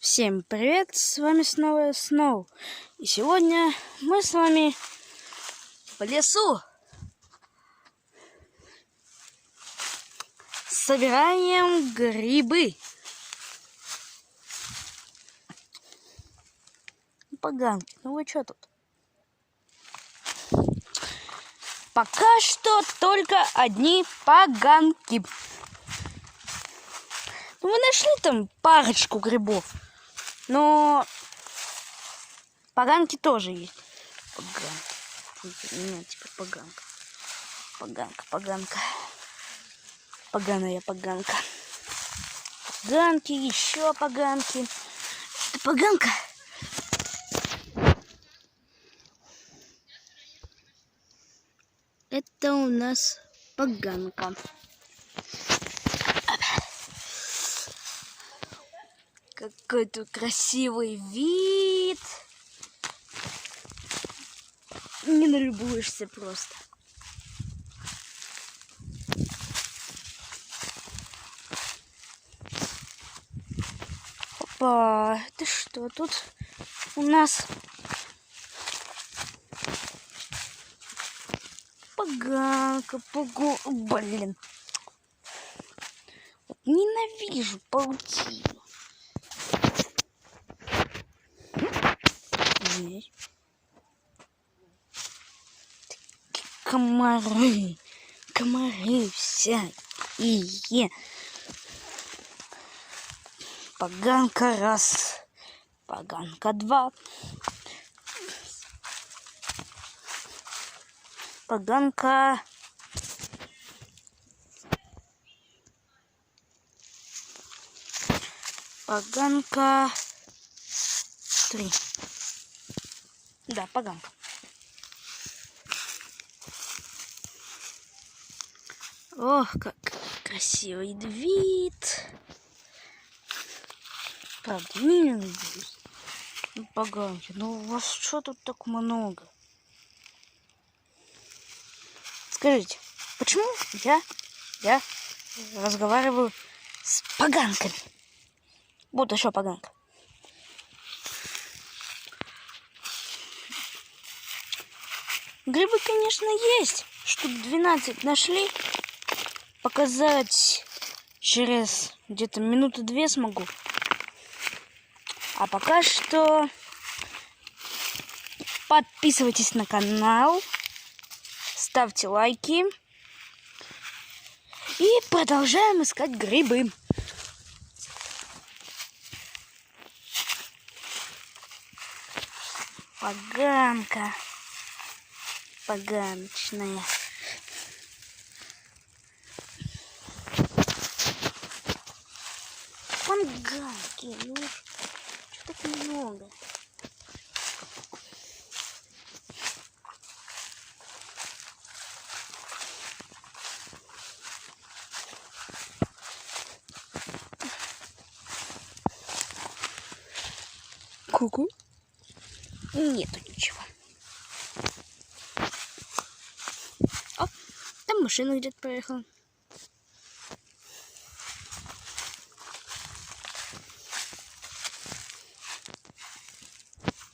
Всем привет, с вами снова Сноу. И сегодня мы с вами в лесу собираем грибы. Поганки, ну вы что тут? Пока что только одни поганки. Ну, мы нашли там парочку грибов, но поганки тоже есть. Поганка. Нет, теперь поганка. Поганка. Поганая поганка. Поганки, еще поганки. Это поганка. Это у нас поганка. Какой тут красивый вид. Не налюбуешься просто. Опа, это что тут у нас? Поганка, блин. Ненавижу паутину. Здесь. Комары всякие. Поганка раз, поганка два, поганка три. Да, поганка. Ох, как красивый вид. Правда, не надеюсь. Поганки, ну у вас что тут так много? Скажите, почему я разговариваю с поганками? Вот еще поганка. Грибы, конечно, есть. Штук 12 нашли. Показать через где-то минуты 2 смогу. А пока что подписывайтесь на канал, ставьте лайки и продолжаем искать грибы. Поганка. Поганочная. Поганки, ну что так много? Ку-ку. Нету ничего. О, там машина где-то проехала.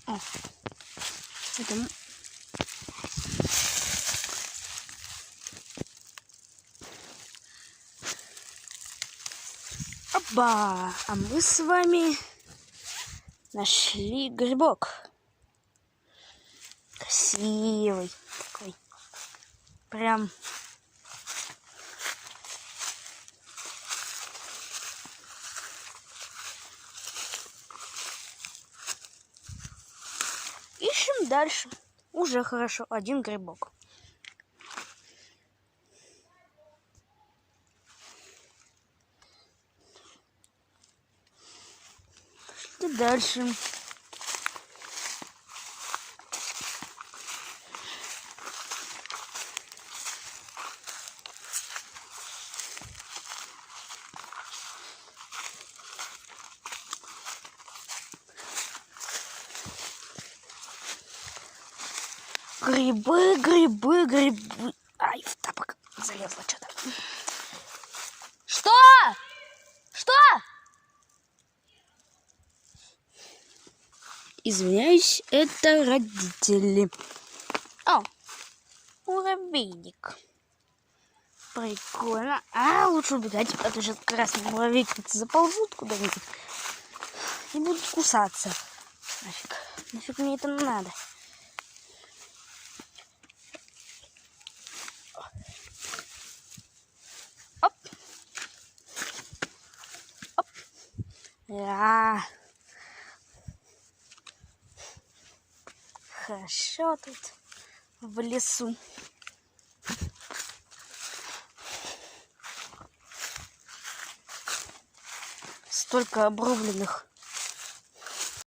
О, это... Оба! А мы с вами нашли грибок. Красивый такой. Прям... Ищем дальше. Уже хорошо. Один грибок. Пошли дальше. Грибы. Ай, в тапок залезла что-то. Что? Извиняюсь, это родители. О, муравейник. Прикольно. Лучше убегать, а то сейчас красные муравейки заползут куда-нибудь и будут кусаться. Нафиг мне это надо. Оп. Оп. Хорошо тут в лесу. Столько обрубленных